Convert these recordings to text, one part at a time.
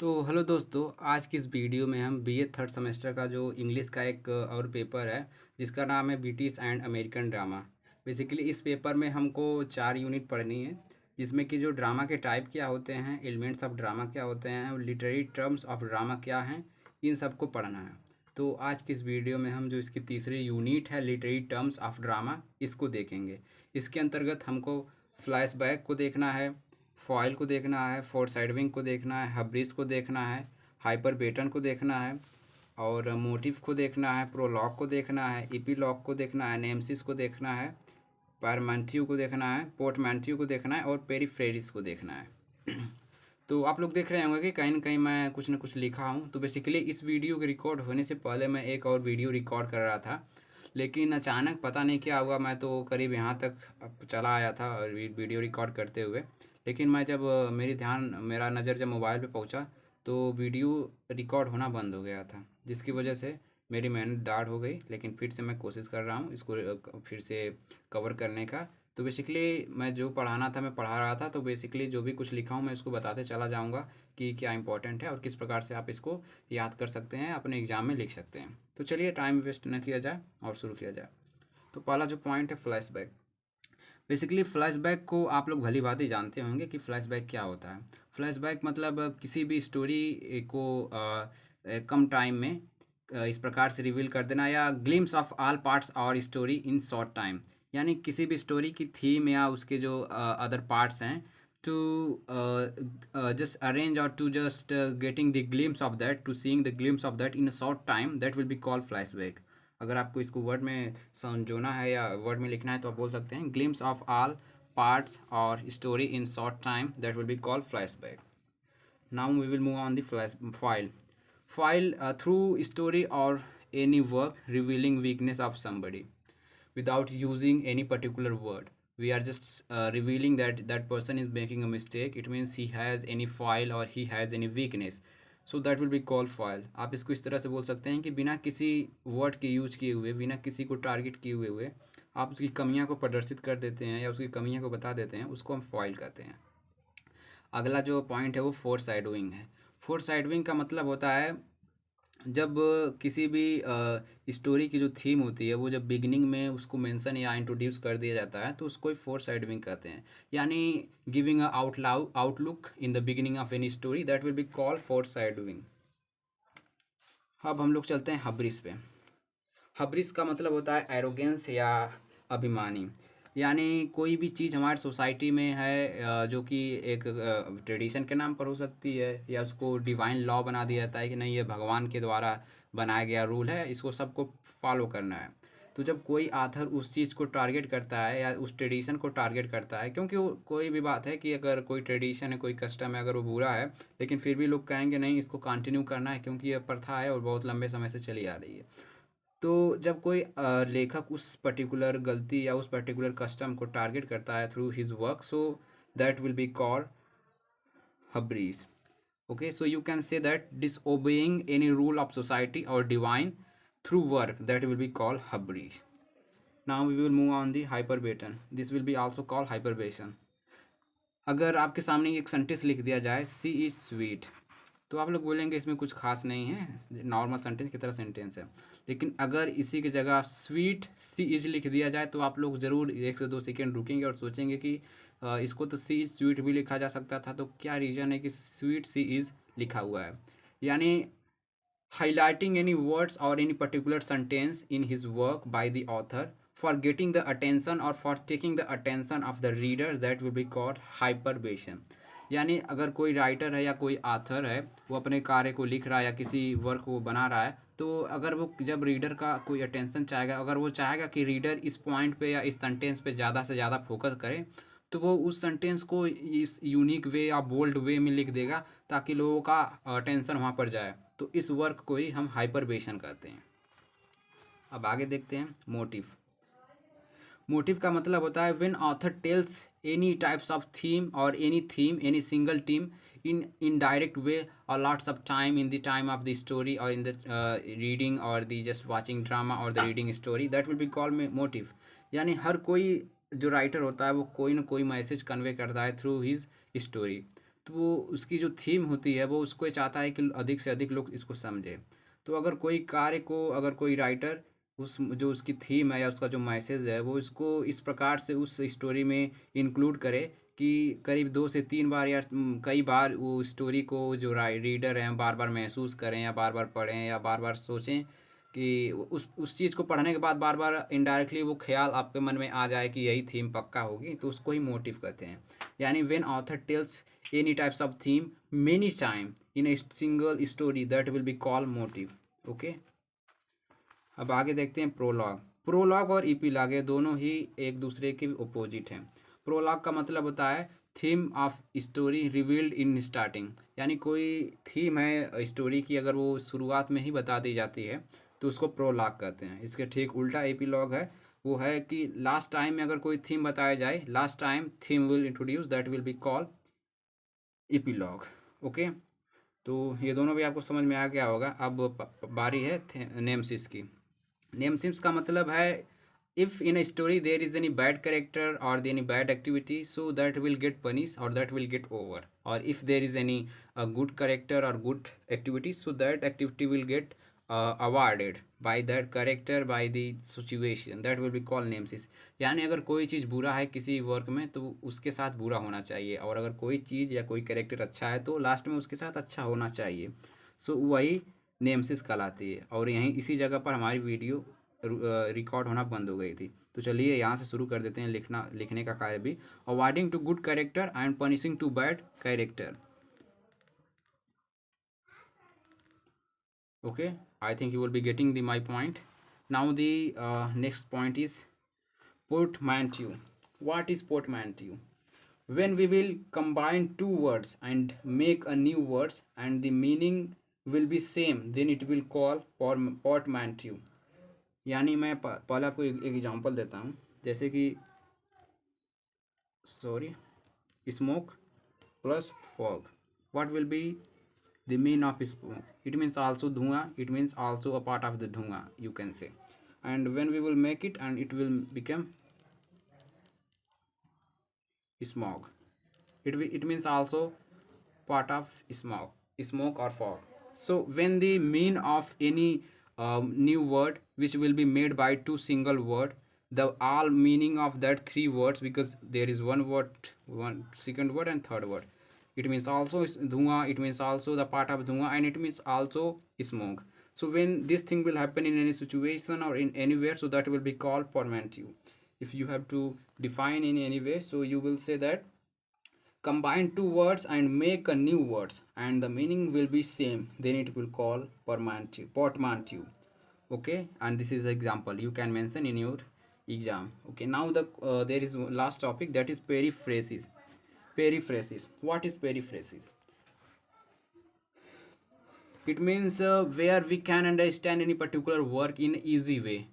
तो हेलो दोस्तों, आज की इस वीडियो में हम बीए थर्ड सेमेस्टर का जो इंग्लिश का एक और पेपर है जिसका नाम है British and American drama. Basically इस पेपर में हमको 4 यूनिट पढ़नी है, जिसमें कि जो ड्रामा के टाइप क्या होते हैं, एलिमेंट्स ऑफ ड्रामा क्या होते हैं और लिटरेरी टर्म्स ऑफ ड्रामा क्या हैं, इन सबको पढ़ना है। तो आज की इस वीडियो में हम जो इसकी तीसरी यूनिट है लिटरेरी टर्म्स ऑफ ड्रामा, इसको देखेंगे। इसके अंतर्गत हमको फ्लैशबैक को देखना है, फॉयल को देखना है, फोर साइडविंग को देखना है, हब्रिस को देखना है, हाइपर बेटन को देखना है और मोटिव को देखना है, प्रोलॉग को देखना है, इपीलॉग को देखना है, नेमसिस को देखना है, पैरमेंट्यू को देखना है, पोर्टमेंट्यू को देखना है और पेरीफ्रेरिस को देखना है। तो आप लोग देख रहे होंगे कि कहीं ना कहीं मैं कुछ ना कुछ लिखा हूँ। तो बेसिकली इस वीडियो के रिकॉर्ड होने से पहले मैं एक और वीडियो रिकॉर्ड कर रहा था, लेकिन अचानक पता नहीं क्या हुआ, मैं तो करीब यहाँ तक चला आया था और वीडियो रिकॉर्ड करते हुए। लेकिन मैं जब मेरा नज़र जब मोबाइल पे पहुँचा तो वीडियो रिकॉर्ड होना बंद हो गया था, जिसकी वजह से मेरी मेहनत डार्ड हो गई। लेकिन फिर से मैं कोशिश कर रहा हूँ इसको फिर से कवर करने का। तो बेसिकली मैं जो पढ़ाना था मैं पढ़ा रहा था, तो बेसिकली जो भी कुछ लिखा हूँ मैं उसको बताते चला जाऊँगा कि क्या इंपॉर्टेंट है और किस प्रकार से आप इसको याद कर सकते हैं, अपने एग्ज़ाम में लिख सकते हैं। तो चलिए टाइम वेस्ट न किया जाए और शुरू किया जाए। तो पहला जो पॉइंट है फ्लैशबैक। बेसिकली फ्लैशबैक को आप लोग भली भांति जानते होंगे कि फ्लैशबैक क्या होता है। फ्लैशबैक मतलब किसी भी स्टोरी को कम टाइम में इस प्रकार से रिवील कर देना, या ग्लिम्स ऑफ ऑल पार्ट्स और स्टोरी इन शॉर्ट टाइम। यानी किसी भी स्टोरी की थीम या उसके जो अदर पार्ट्स हैं, टू जस्ट अरेंज और to just getting the glimpse of that, to seeing the glimpse of that in a short time, that will be called flashback. अगर आपको इसको वर्ड में समझोना है या वर्ड में लिखना है तो आप बोल सकते हैं ग्लिम्स ऑफ ऑल पार्ट्स और story in short time, that will be called flashback. Now we will move on the flash file. File through story और any work revealing weakness of somebody without using any particular word. We are just revealing that that person is making a mistake. It means he has any file or he has any weakness. So that will be called file. आप इसको इस तरह से बोल सकते हैं कि बिना किसी वर्ड के यूज किए हुए, बिना किसी को टारगेट किए हुए आप उसकी कमियां को प्रदर्शित कर देते हैं या उसकी कमियां को बता देते हैं, उसको हम फॉइल कहते हैं। अगला जो पॉइंट है वो फोर साइडविंग है। फोर साइडविंग का मतलब होता है जब किसी भी स्टोरी की जो थीम होती है वो जब बिगिनिंग में उसको मेंशन या इंट्रोड्यूस कर दिया जाता है तो उसको फोर साइड विंग कहते हैं। यानी giving a outlook in the beginning of any story, that will be called four side wing. अब हम लोग चलते हैं हब्रिस पे। हब्रिस का मतलब होता है एरोगेंस या अभिमानी। यानी कोई भी चीज़ हमारी सोसाइटी में है जो कि एक ट्रेडिशन के नाम पर हो सकती है, या उसको डिवाइन लॉ बना दिया जाता है कि नहीं ये भगवान के द्वारा बनाया गया रूल है, इसको सबको फॉलो करना है। तो जब कोई आथर उस चीज़ को टारगेट करता है या उस ट्रेडिशन को टारगेट करता है, क्योंकि वो कोई भी बात है कि अगर कोई ट्रेडिशन है, कोई कस्टम है, अगर वो बुरा है लेकिन फिर भी लोग कहेंगे नहीं इसको कंटिन्यू करना है क्योंकि ये प्रथा है और बहुत लंबे समय से चली आ रही है। तो जब कोई लेखक उस पर्टिकुलर गलती या उस पर्टिकुलर कस्टम को टारगेट करता है through his work, so that will be called hubris. Okay, so you can say that disobeying any rule of society or divine through work, that will be called hubris. Now we will move on the hyperbaton. This will be also called hyperbation. अगर आपके सामने एक sentence लिख दिया जाए सी is sweet, तो आप लोग बोलेंगे इसमें कुछ खास नहीं है, नॉर्मल सेंटेंस की तरह सेंटेंस है। लेकिन अगर इसी की जगह स्वीट सी इज लिख दिया जाए तो आप लोग ज़रूर 1 से 2 सेकेंड रुकेंगे और सोचेंगे कि इसको तो सी इज स्वीट भी लिखा जा सकता था, तो क्या रीज़न है कि स्वीट सी इज़ लिखा हुआ है। यानी highlighting any words or any particular sentence in his work by the author for getting the attention or for taking the attention of the reader, that will be called hyperbation. यानी अगर कोई writer है या कोई author है, वो अपने कार्य को लिख रहा है या किसी वर्क को बना रहा है, तो अगर वो जब रीडर का कोई अटेंशन चाहेगा, अगर वो चाहेगा कि रीडर इस पॉइंट पे या इस सेंटेंस पे ज़्यादा से ज़्यादा फोकस करे, तो वो उस सेंटेंस को इस यूनिक वे या बोल्ड वे में लिख देगा ताकि लोगों का अटेंशन वहाँ पर जाए। तो इस वर्क को ही हम हाइपरबेशन कहते हैं। अब आगे देखते हैं मोटिव। मोटिव का मतलब होता है when author tells any types of theme और any single theme in direct way or lots of time in the time of the story or in the reading or the just watching drama or the reading story, that will be called motive. यानी हर कोई जो writer होता है वो कोई ना कोई message convey करता है थ्रू हिज स्टोरी। तो वो उसकी जो थीम होती है वो उसको ये चाहता है कि अधिक से अधिक लोग इसको समझे। तो अगर कोई कार्य को अगर कोई राइटर उस जो उसकी थीम है या उसका जो मैसेज है वो इसको इस प्रकार से उस स्टोरी में इंक्लूड करे कि करीब 2 से 3 बार या कई बार वो स्टोरी को जो रीडर हैं बार बार महसूस करें या बार बार पढ़ें या बार बार सोचें कि उस चीज़ को पढ़ने के बाद बार बार इनडायरेक्टली वो ख्याल आपके मन में आ जाए कि यही थीम पक्का होगी, तो उसको ही मोटिव कहते हैं। यानी when author tells any types of theme many time in a single story that will be called motive. Okay, अब आगे देखते हैं प्रोलॉग। प्रोलॉग और इपीलॉग ये दोनों ही एक दूसरे के अपोजिट हैं। प्रोलॉग का मतलब होता है theme of story revealed in starting, यानी कोई थीम है स्टोरी की अगर वो शुरुआत में ही बता दी जाती है तो उसको प्रोलॉग कहते हैं। इसके ठीक उल्टा एपीलॉग है, वो है कि लास्ट टाइम में अगर कोई थीम बताया जाए, last time theme will introduce, that will be called epilogue. Okay, तो ये दोनों भी आपको समझ में आ गया होगा। अब बारी है नेमसिस की। नेमसिस का मतलब है if in a story there is any bad character और any bad activity so that will get punish और दैट विल गेट ओवर, और if there is any good character और good activity so that activity will get awarded by that character by the situation, that will be called nemesis। यानी अगर कोई चीज़ बुरा है किसी work में तो उसके साथ बुरा होना चाहिए, और अगर कोई चीज़ या कोई कैरेक्टर अच्छा है तो लास्ट में उसके साथ अच्छा होना चाहिए। सो वही नेमसिस कहलाती है। और यहीं इसी जगह पर हमारी वीडियो रिकॉर्ड होना बंद हो गई थी। तो चलिए यहाँ से शुरू कर देते हैं लिखने का कार्य भी। Awarding to good character and punishing to bad character. Okay, I think you will be getting my point. Now the next point is portmanteau. What is portmanteau? When we will combine two words and make a new words and the meaning will be same, then it will call portmanteau। यानी मैं पहले आपको एक example देता हूँ, जैसे कि sorry, smoke plus fog, what will be the mean of smoke? It means also dhua, it means also a part of the dhua, you can say. And when we will make it and it will become smog, it means also part of smoke or fog. So when the mean of any new word which will be made by two single word, the all meaning of that three words, because there is one word, one second word and third word, it means also dhua, it means also the part of dhua, and it means also smoke. So when this thing will happen in any situation or in anywhere, so that will be called portmanteau. If you have to define in any way, so you will say that combine two words and make a new words and the meaning will be same, then it will call portmanteau. Okay, and this is example you can mention in your exam. Okay, now there is last topic, that is periphrasis. Periphrasis, what is periphrasis? It means where we can understand any particular work in easy way,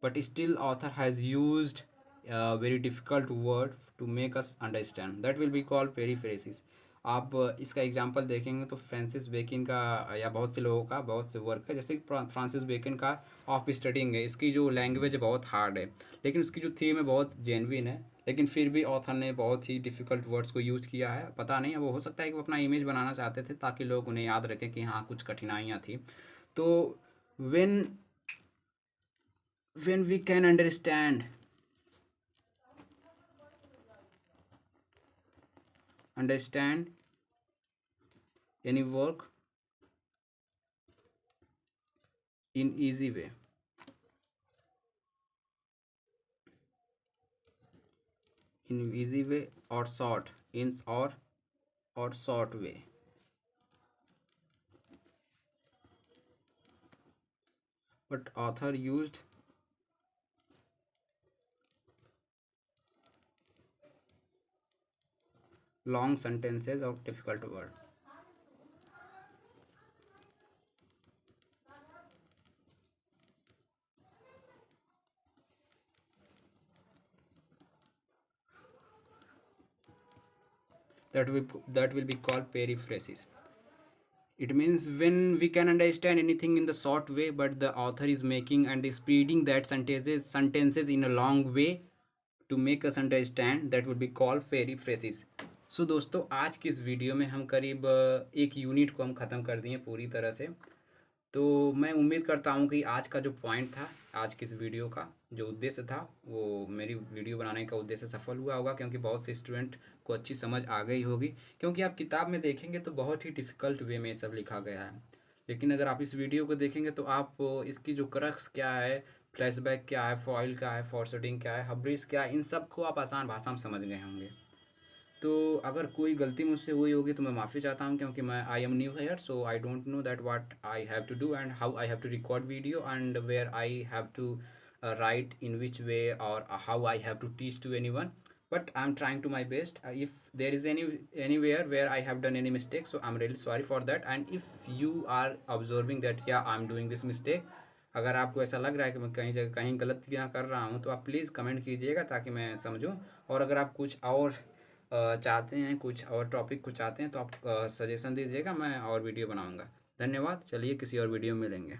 but still author has used a very difficult word to make us understand, that will be called periphrasis। आप इसका example देखेंगे तो Francis बेकिन का या बहुत से लोगों का बहुत से वर्क है, जैसे फ्रांसिस बेकिन का ऑफ स्टडिंग है, इसकी जो लैंग्वेज है बहुत हार्ड है लेकिन उसकी जो थीम है बहुत जेन्युइन है, लेकिन फिर भी ऑथर ने बहुत ही डिफ़िकल्ट वर्ड्स को यूज़ किया है। पता नहीं है, वो हो सकता है कि वो अपना इमेज बनाना चाहते थे ताकि लोग उन्हें याद रखें कि हाँ कुछ कठिनाइयाँ थी। तो when we can understand any work in easy way, or short or short way, but author used long sentences or difficult word। that will be called periphrasis। It means when we can understand anything in the short way but the author is making and is spreading that sentences in a long way to make us understand, that would be called periphrasis। दोस्तों, आज की इस video में हम करीब एक unit को हम ख़त्म कर दिए पूरी तरह से। तो मैं उम्मीद करता हूँ कि आज का जो पॉइंट था, आज की इस वीडियो का जो उद्देश्य था, वो मेरी वीडियो बनाने का उद्देश्य सफल हुआ होगा, क्योंकि बहुत से स्टूडेंट को अच्छी समझ आ गई होगी। क्योंकि आप किताब में देखेंगे तो बहुत ही डिफ़िकल्ट वे में ये सब लिखा गया है, लेकिन अगर आप इस वीडियो को देखेंगे तो आप इसकी जो क्रक्स क्या है, फ्लैशबैक क्या है, फॉइल क्या है, फॉरवर्डिंग क्या है, हब्रिस क्या है, इन सब को आप आसान भाषा में समझ गए होंगे। तो अगर कोई गलती मुझसे हुई होगी तो मैं माफ़ी चाहता हूँ, क्योंकि मैं I am new here, so I don't know that what I have to do and how I have to record video and where I have to write in which way or how I have to teach to anyone. But I'm trying to my best. If there is anywhere where I have done any mistake, so I'm really sorry for that. And if you are observing that yeah, I'm doing this mistake, अगर आपको ऐसा लग रहा है कि मैं कहीं जगह कहीं गलतियाँ कर रहा हूँ, तो आप प्लीज़ कमेंट कीजिएगा ताकि मैं समझूँ। और अगर आप कुछ और चाहते हैं, कुछ और टॉपिक को चाहते हैं, तो आप सजेशन दीजिएगा, मैं और वीडियो बनाऊंगा। धन्यवाद। चलिए किसी और वीडियो में मिलेंगे।